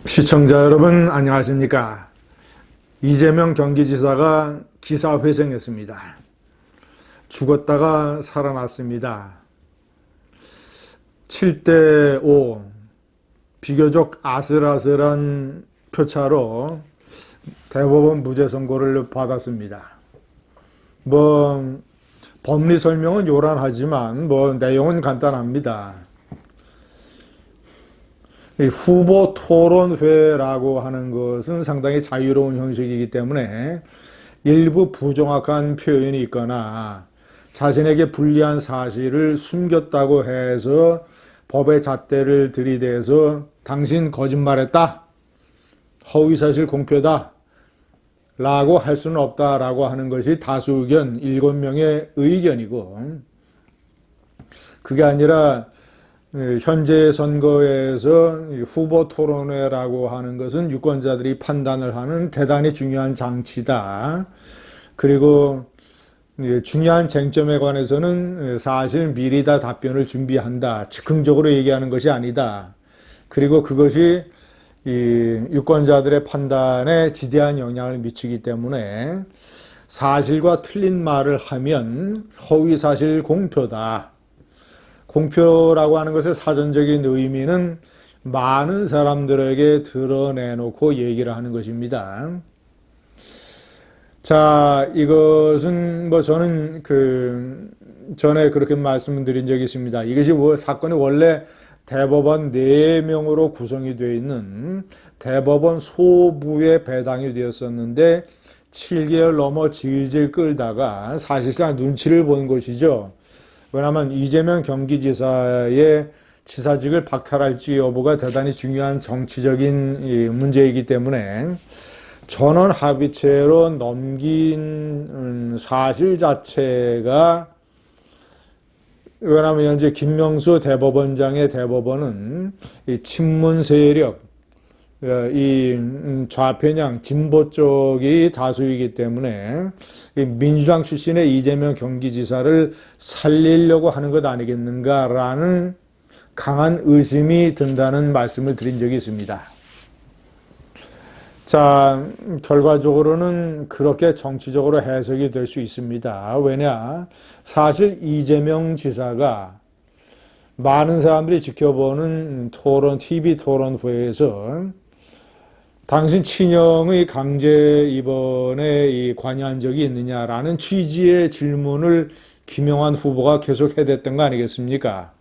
시청자 여러분 안녕하십니까? 이재명 경기지사가 기사회생했습니다. 죽었다가 살아났습니다. 7대5 비교적 아슬아슬한 표차로 대법원 무죄 선고를 받았습니다. 법리 설명은 요란하지만 내용은 간단합니다. 후보 토론회라고 하는 것은 상당히 자유로운 형식이기 때문에 일부 부정확한 표현이 있거나 자신에게 불리한 사실을 숨겼다고 해서 법의 잣대를 들이대서 당신 거짓말했다, 허위사실 공표다 라고 할 수는 없다라고 하는 것이 다수 의견 7명의 의견이고, 그게 아니라 현재 선거에서 후보 토론회라고 하는 것은 유권자들이 판단을 하는 대단히 중요한 장치다. 그리고 중요한 쟁점에 관해서는 사실 미리 다 답변을 준비한다. 즉흥적으로 얘기하는 것이 아니다. 그리고 그것이 유권자들의 판단에 지대한 영향을 미치기 때문에 사실과 틀린 말을 하면 허위사실 공표다. 공표라고 하는 것의 사전적인 의미는 많은 사람들에게 드러내놓고 얘기를 하는 것입니다. 자, 이것은 저는 전에 그렇게 말씀드린 적이 있습니다. 이것이 사건이 원래 대법원 4명으로 구성이 되어 있는 대법원 소부에 배당이 되었었는데 7개월 넘어 질질 끌다가 사실상 눈치를 본 것이죠. 왜냐하면 이재명 경기지사의 지사직을 박탈할지 여부가 대단히 중요한 정치적인 문제이기 때문에 전원 합의체로 넘긴 사실 자체가, 왜냐하면 현재 김명수 대법원장의 대법원은 이 친문 세력, 이 좌편향 진보 쪽이 다수이기 때문에 민주당 출신의 이재명 경기지사를 살리려고 하는 것 아니겠는가라는 강한 의심이 든다는 말씀을 드린 적이 있습니다. 자, 결과적으로는 그렇게 정치적으로 해석이 될 수 있습니다. 왜냐? 사실 이재명 지사가 많은 사람들이 지켜보는 TV 토론회에서 당신 친형의 강제 입원에 관여한 적이 있느냐라는 취지의 질문을 김영환 후보가 계속 해댔던 거 아니겠습니까?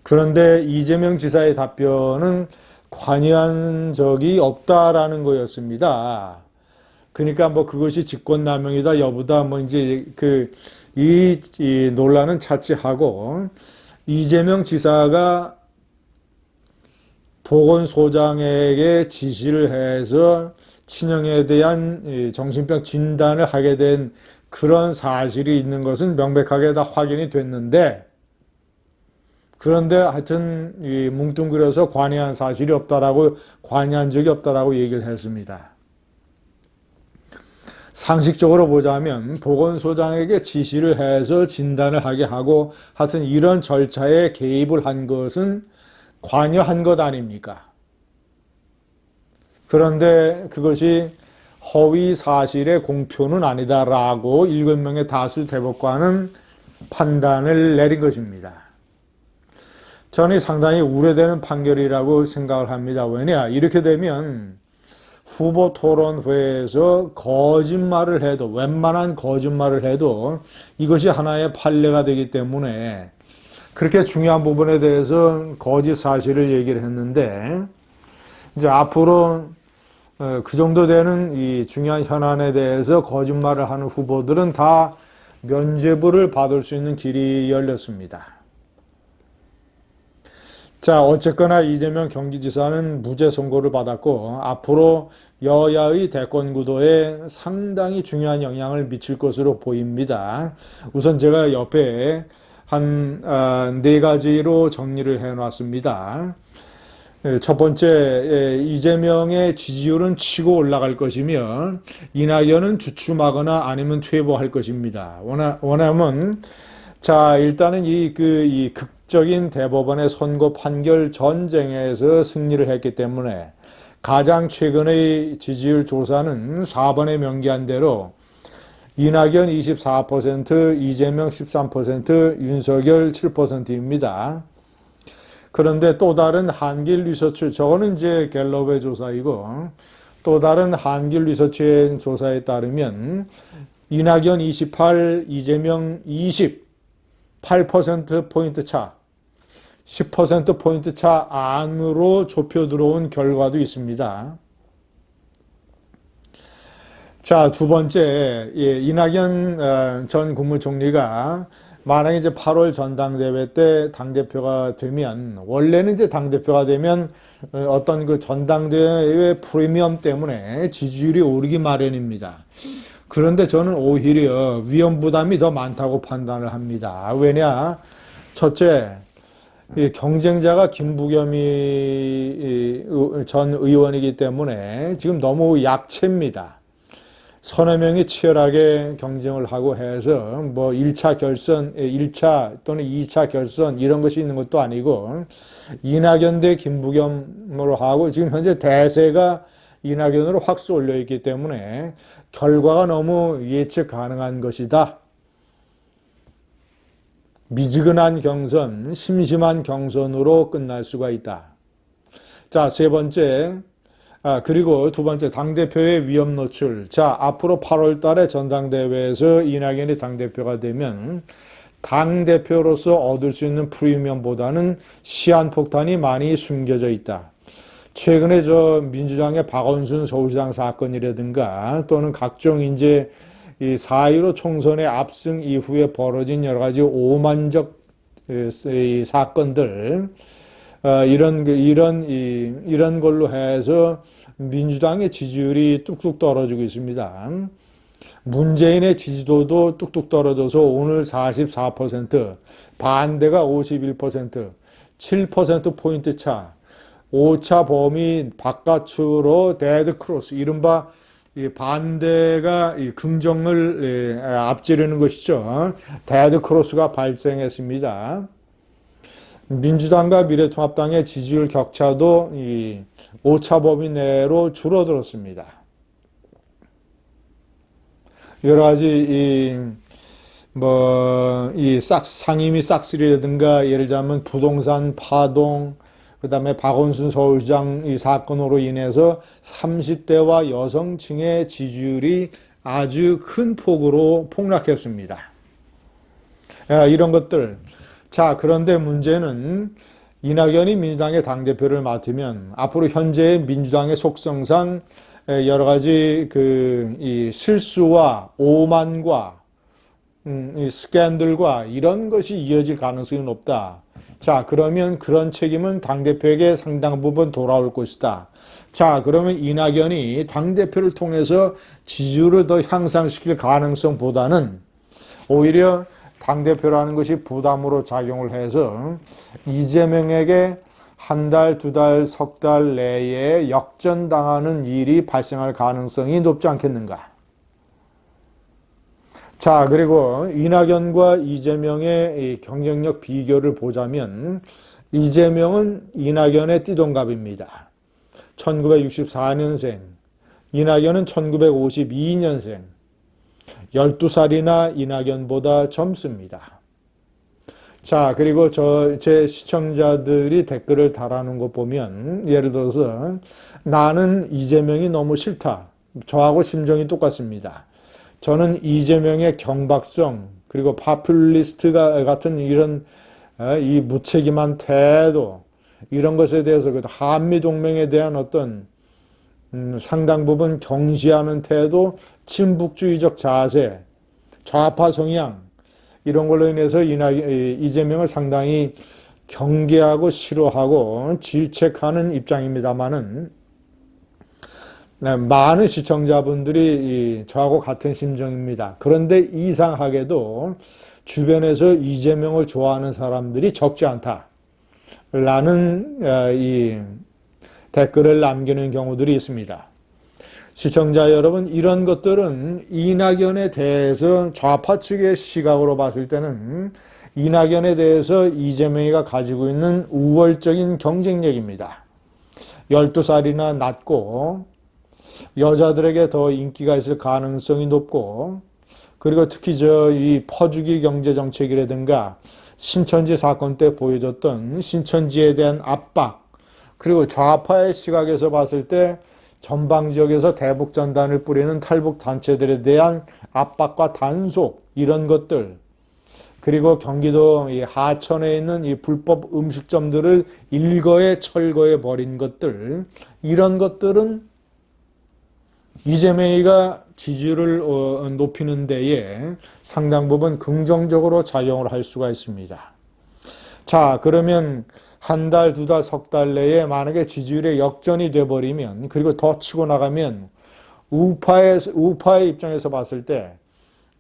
그런데 이재명 지사의 답변은 관여한 적이 없다라는 거였습니다. 그러니까 그것이 직권남용이다 여부다 이제 이 논란은 차치하고, 이재명 지사가 보건소장에게 지시를 해서 친형에 대한 정신병 진단을 하게 된 그런 사실이 있는 것은 명백하게 다 확인이 됐는데, 그런데 하여튼 뭉뚱그려서 관여한 사실이 없다라고, 관여한 적이 없다라고 얘기를 했습니다. 상식적으로 보자면 보건소장에게 지시를 해서 진단을 하게 하고 하여튼 이런 절차에 개입을 한 것은 관여한 것 아닙니까? 그런데 그것이 허위 사실의 공표는 아니다라고 7명의 다수 대법관은 판단을 내린 것입니다. 저는 상당히 우려되는 판결이라고 생각을 합니다. 왜냐? 이렇게 되면 후보 토론회에서 거짓말을 해도, 웬만한 거짓말을 해도 이것이 하나의 판례가 되기 때문에 그렇게 중요한 부분에 대해서 거짓 사실을 얘기를 했는데, 이제 앞으로 그 정도 되는 이 중요한 현안에 대해서 거짓말을 하는 후보들은 다 면죄부를 받을 수 있는 길이 열렸습니다. 자, 어쨌거나 이재명 경기지사는 무죄 선고를 받았고 앞으로 여야의 대권 구도에 상당히 중요한 영향을 미칠 것으로 보입니다. 우선 제가 옆에 한 4가지로 정리를 해놨습니다. 첫 번째, 이재명의 지지율은 치고 올라갈 것이며 이낙연은 주춤하거나 아니면 퇴보할 것입니다. 왜냐하면 자, 일단은 이 극적인 대법원의 선고 판결 전쟁에서 승리를 했기 때문에 가장 최근의 지지율 조사는 4번에 명기한 대로 이낙연 24%, 이재명 13%, 윤석열 7%입니다. 그런데 또 다른 한길 리서치, 저거는 이제 갤럽의 조사이고, 또 다른 한길 리서치의 조사에 따르면 이낙연 28, 이재명 20, 8%포인트 차, 10%포인트 차 안으로 좁혀 들어온 결과도 있습니다. 자, 두 번째, 이낙연 전 국무총리가 만약에 이제 8월 전당대회 때 당대표가 되면, 원래는 이제 당대표가 되면 어떤 그 전당대회 프리미엄 때문에 지지율이 오르기 마련입니다. 그런데 저는 오히려 위험 부담이 더 많다고 판단을 합니다. 왜냐? 첫째, 경쟁자가 김부겸이 전 의원이기 때문에 지금 너무 약체입니다. 서너 명이 치열하게 경쟁을 하고 해서 뭐 1차 결선, 1차 또는 2차 결선 이런 것이 있는 것도 아니고 이낙연 대 김부겸으로 하고 지금 현재 대세가 이낙연으로 확 쏠려 있기 때문에 결과가 너무 예측 가능한 것이다. 미지근한 경선, 심심한 경선으로 끝날 수가 있다. 자, 세 번째. 그리고 두 번째, 당대표의 위험 노출. 자, 앞으로 8월 달에 전당대회에서 이낙연이 당대표가 되면 당대표로서 얻을 수 있는 프리미엄보다는 시한폭탄이 많이 숨겨져 있다. 최근에 민주당의 박원순 서울시장 사건이라든가 또는 각종 이제 이 4.15 총선의 압승 이후에 벌어진 여러 가지 오만적 사건들, 이런 걸로 해서 민주당의 지지율이 뚝뚝 떨어지고 있습니다. 문재인의 지지도도 뚝뚝 떨어져서 오늘 44%, 반대가 51%, 7%포인트 차, 오차 범위 바깥으로 데드 크로스, 이른바 반대가 긍정을 앞지르는 것이죠. 데드 크로스가 발생했습니다. 민주당과 미래통합당의 지지율 격차도 이 오차 범위 내로 줄어들었습니다. 여러 가지 상임위 싹쓸이라든가 예를 들자면 부동산 파동, 그 다음에 박원순 서울시장 이 사건으로 인해서 30대와 여성층의 지지율이 아주 큰 폭으로 폭락했습니다. 이런 것들. 자, 그런데 문제는 이낙연이 민주당의 당대표를 맡으면 앞으로 현재의 민주당의 속성상 여러 가지 이 실수와 오만과 이 스캔들과 이런 것이 이어질 가능성이 높다. 자, 그러면 그런 책임은 당대표에게 상당 부분 돌아올 것이다. 자, 그러면 이낙연이 당대표를 통해서 지지율을 더 향상시킬 가능성보다는 오히려 당대표라는 것이 부담으로 작용을 해서 이재명에게 한 달, 두 달, 석 달 내에 역전당하는 일이 발생할 가능성이 높지 않겠는가. 자, 그리고 이낙연과 이재명의 이 경쟁력 비교를 보자면 이재명은 이낙연의 띠동갑입니다. 1964년생, 이낙연은 1952년생, 12살이나 이낙연보다 젊습니다. 자, 그리고 제 시청자들이 댓글을 달아놓은 거 보면 예를 들어서 나는 이재명이 너무 싫다. 저하고 심정이 똑같습니다. 저는 이재명의 경박성 그리고 파퓰리스트 같은 이런 이 무책임한 태도 이런 것에 대해서 한미동맹에 대한 어떤 상당 부분 경시하는 태도, 친북주의적 자세, 좌파 성향 이런 걸로 인해서 이재명을 상당히 경계하고 싫어하고 질책하는 입장입니다만은 많은 시청자분들이 저하고 같은 심정입니다. 그런데 이상하게도 주변에서 이재명을 좋아하는 사람들이 적지 않다라는 이 댓글을 남기는 경우들이 있습니다. 시청자 여러분, 이런 것들은 이낙연에 대해서 좌파 측의 시각으로 봤을 때는 이낙연에 대해서 이재명이가 가지고 있는 우월적인 경쟁력입니다. 12살이나 낮고 여자들에게 더 인기가 있을 가능성이 높고, 그리고 특히 이 퍼주기 경제정책이라든가 신천지 사건 때 보여줬던 신천지에 대한 압박, 그리고 좌파의 시각에서 봤을 때 전방 지역에서 대북 전단을 뿌리는 탈북 단체들에 대한 압박과 단속, 이런 것들, 그리고 경기도 이 하천에 있는 이 불법 음식점들을 일거에 철거해 버린 것들, 이런 것들은 이재명이가 지지율을 높이는 데에 상당 부분 긍정적으로 작용을 할 수가 있습니다. 자, 그러면 한 달, 두 달, 석 달 내에 만약에 지지율에 역전이 돼버리면, 그리고 더 치고 나가면 우파의 입장에서 봤을 때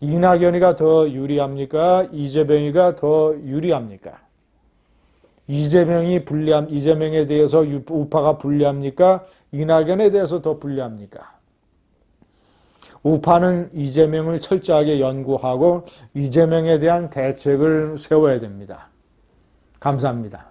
이낙연이가 더 유리합니까? 이재명이가 더 유리합니까? 이재명에 대해서 우파가 불리합니까? 이낙연에 대해서 더 불리합니까? 우파는 이재명을 철저하게 연구하고 이재명에 대한 대책을 세워야 됩니다. 감사합니다.